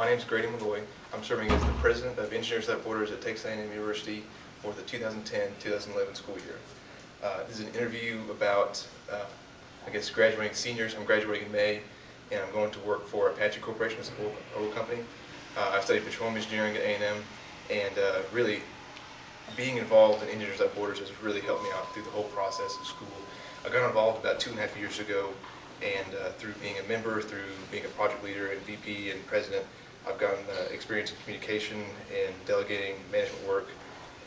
My name is Grady Malloy. I'm serving as the President of Engineers Without Borders at Texas A&M University for the 2010-2011 school year. This is an interview about, graduating seniors. I'm graduating in May, and I'm going to work for Apache Corporation as a oil company. I studied petroleum engineering at A&M, and really being involved in Engineers Without Borders has really helped me out through the whole process of school. I got involved about 2.5 years ago, and through being a member, through being a project leader and VP and president, I've gotten experience in communication and delegating management work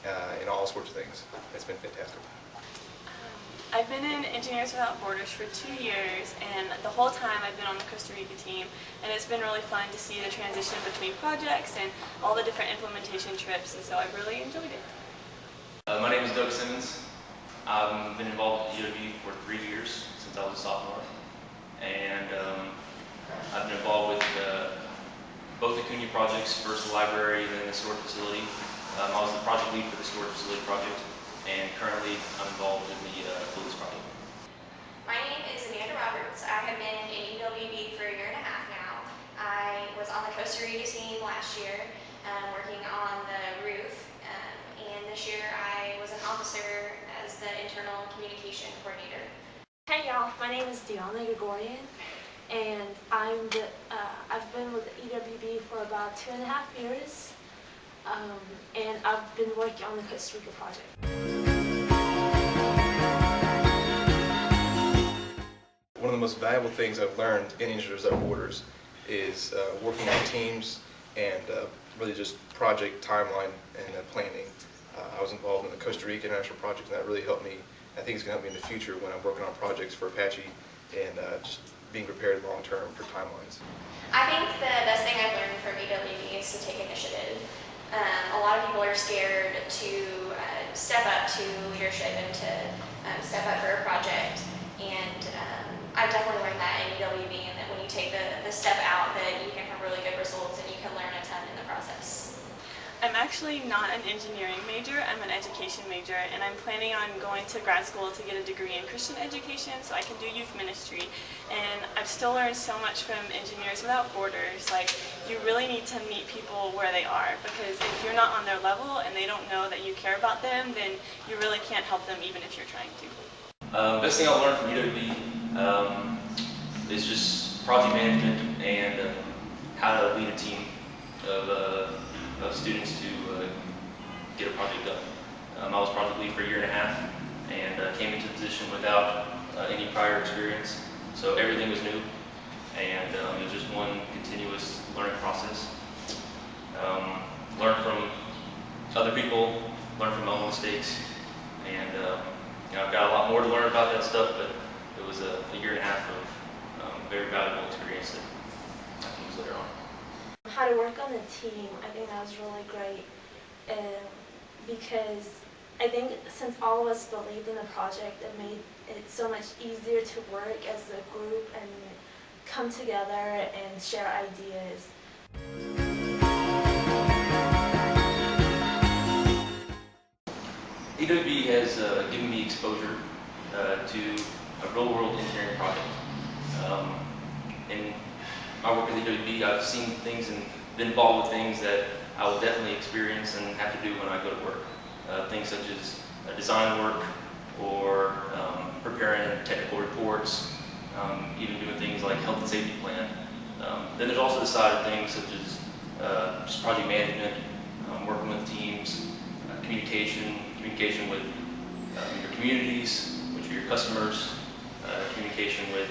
and all sorts of things. It's been fantastic. I've been in Engineers Without Borders for 2 years, and the whole time I've been on the Costa Rica team, and it's been really fun to see the transition between projects and all the different implementation trips, and so I've really enjoyed it. My name is Doug Simmons. I've been involved with EWB for 3 years, since I was a sophomore, and I've been involved with both the CUNY projects, first the library and then the storage facility. I was the project lead for the storage facility project, and currently I'm involved in the police project. My name is Amanda Roberts. I have been in EWB for 1.5 years now. I was on the Costa Rica team last year, working on the roof, and this year I was an officer as the internal communication coordinator. Hey y'all, my name is Deanna Gregorian, and I've been with EWB for about 2.5 years, and I've been working on the Costa Rica project. One of the most valuable things I've learned in Engineers Without Borders is working on teams and really just project timeline and planning. I was involved in the Costa Rica International Project, and that really helped me. I think it's going to help me in the future when I'm working on projects for Apache and just being prepared long term for timelines. I think the best thing I've learned from EWB is to take initiative. A lot of people are scared to step up to leadership and to step up for a project, and I've definitely learned that in EWB, and that when you take the step out, that you can have really good results and you can learn a ton in the process. I'm actually not an engineering major, I'm an education major, and I'm planning on going to grad school to get a degree in Christian education so I can do youth ministry. And I've still learned so much from Engineers Without Borders. Like, you really need to meet people where they are, because if you're not on their level and they don't know that you care about them, then you really can't help them even if you're trying to. Best thing I learned from EWB is just project management and how to lead a team of students to get a project done. I was project lead for 1.5 years and came into the position without any prior experience, so everything was new, and it was just one continuous learning process. Learn from other people, learn from my own mistakes, and I've got a lot more to learn about that stuff, but it was a 1.5 years of very valuable experience that I can use later on. How to work on a team, I think that was really great, because I think since all of us believed in the project, it made it so much easier to work as a group and come together and share ideas. EWB has given me exposure to a real-world engineering project. In my work with EWB, I've seen things and been involved with things that I will definitely experience and have to do when I go to work. Things such as design work or preparing technical reports, even doing things like health and safety plan. Then there's also the side of things such as just project management, working with teams, communication with your communities, which are your customers, communication with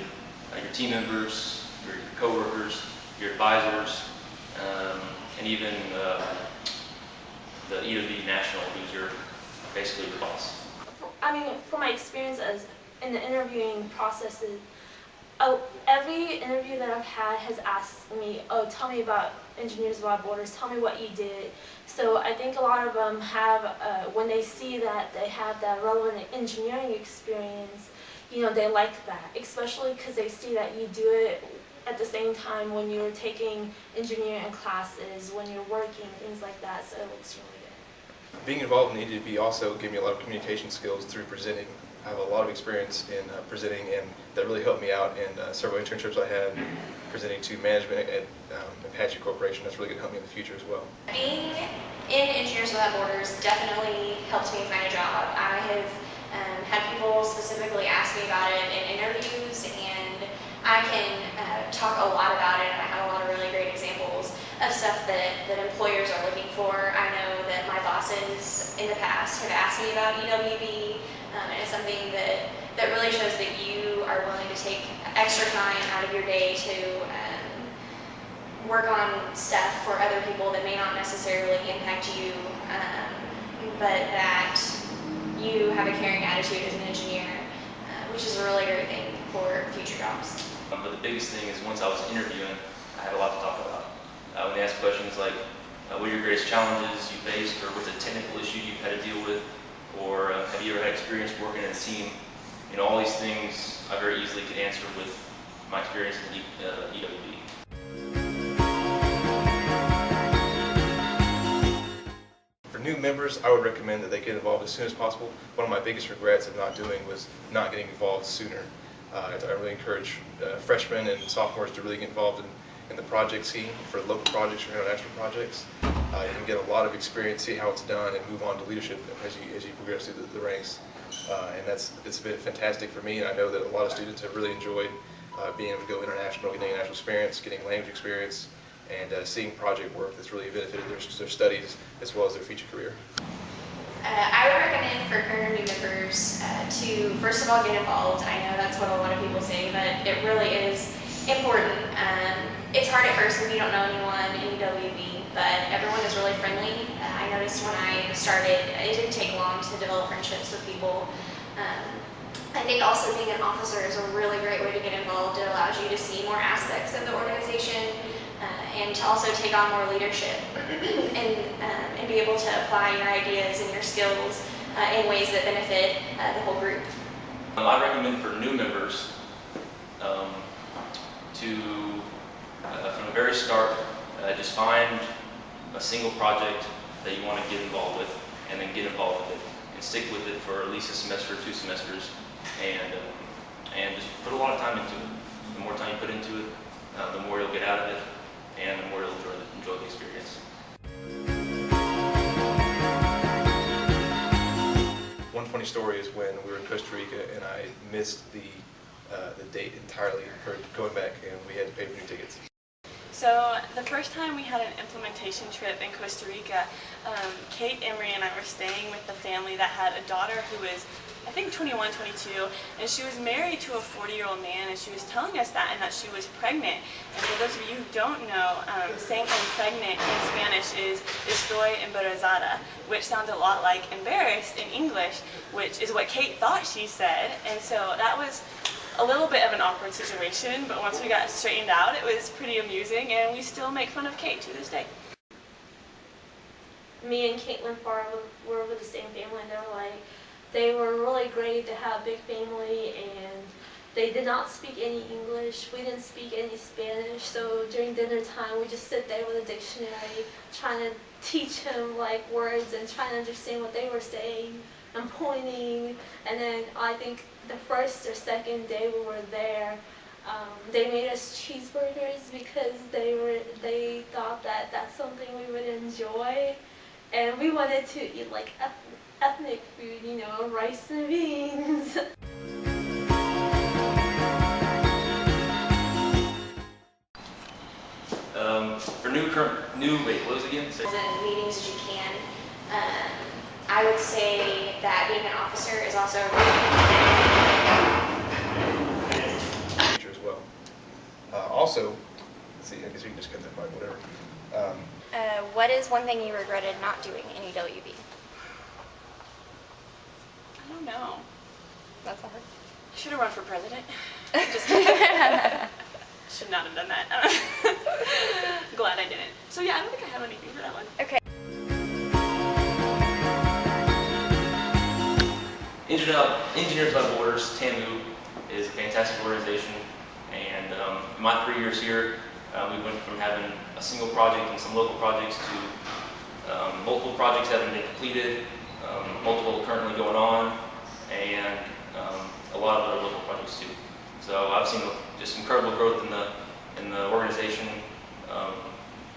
your team members, your co-workers, your advisors, and even the EWB National, who's basically your boss. I mean, from my experience in the interviewing processes, every interview that I've had has asked me, oh, tell me about Engineers Without Borders, tell me what you did. So I think a lot of them have, when they see that they have that relevant engineering experience, they like that, especially because they see that you do it at the same time when you're taking engineering classes, when you're working, things like that, so it looks really good. Being involved in EWB also gave me a lot of communication skills through presenting I have a lot of experience in presenting, and that really helped me out in several internships I had presenting to management at Apache Corporation. That's really going to help me in the future as well. Being in Engineers Without Borders definitely helps me find a job. I have had people specifically ask me about it in interviews, and I can talk a lot about it, and I have a lot of really great examples of stuff that employers are looking for. I know that my bosses in the past have asked me about EWB, and it's something that really shows that you are willing to take extra time out of your day to work on stuff for other people that may not necessarily impact you, but that you have a caring attitude as an engineer, which is a really great thing for future jobs. But the biggest thing is once I was interviewing, I had a lot to talk about. When they asked questions like, what are your greatest challenges you faced, or what's a technical issue you've had to deal with, or have you ever had experience working in a team? You know, all these things I very easily could answer with my experience in EWB. For new members, I would recommend that they get involved as soon as possible. One of my biggest regrets of not doing was not getting involved sooner. I really encourage freshmen and sophomores to really get involved in the project scene for local projects or international projects. You can get a lot of experience, see how it's done, and move on to leadership as you progress through the ranks. And it's been fantastic for me, and I know that a lot of students have really enjoyed being able to go international, getting international experience, getting language experience, and seeing project work that's really benefited their studies as well as their future career. I would recommend for current new members to, first of all, get involved. I know that's what a lot of people say, but it really is important. It's hard at first when you don't know anyone in EWB, but everyone is really friendly. I noticed when I started, it didn't take long to develop friendships with people. I think also being an officer is a really great way to get involved. It allows you to see more aspects of the organization and to also take on more leadership and be able to apply your ideas and your skills in ways that benefit the whole group. I recommend for new members to, from the very start, just find a single project that you want to get involved with, and then get involved with it, and stick with it for at least a semester, 2 semesters, and just put a lot of time into it. The more time you put into it, the more you'll get out of it, and the more you'll enjoy the experience. One funny story is when we were in Costa Rica and I missed the date entirely for going back, and we had to pay for new tickets. So the first time we had an implementation trip in Costa Rica, Kate, Emery, and I were staying with a family that had a daughter who was, I think, 21, 22, and she was married to a 40-year-old man, and she was telling us that, and that she was pregnant. And for those of you who don't know, saying I'm pregnant in Spanish is estoy embarazada, which sounds a lot like embarrassed in English, which is what Kate thought she said. And so that was a little bit of an awkward situation, but once we got straightened out, it was pretty amusing, and we still make fun of Kate to this day. Me and Caitlin were with the same family, and they were really great to have a big family, and they did not speak any English. We didn't speak any Spanish, so during dinner time we just sit there with a dictionary trying to teach him like words and trying to understand what they were saying and pointing. And then I think the first or second day we were there, they made us cheeseburgers because they thought that that's something we would enjoy, and we wanted to eat like ethnic food, you know, rice and beans. For wait, what was it again? As many meetings as you can. I would say that being an officer is also a Future as well. Also, let's see, I guess we can just cut that part, whatever. What is one thing you regretted not doing in EWB? I don't know. That's hard. I should have run for president. Just kidding. Should not have done that. Glad I didn't. So yeah, I don't think I have anything for that one. Okay. Engineers Without Borders, TAMU, is a fantastic organization, and in my 3 years here, we went from having a single project and some local projects to multiple projects having been completed, multiple currently going on, and a lot of other local projects too. So I've seen just incredible growth in the organization.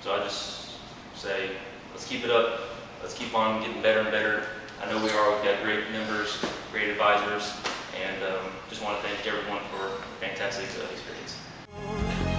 So I just say, let's keep it up. Let's keep on getting better and better. I know we are. We've got great members, great advisors, and just want to thank everyone for a fantastic experience.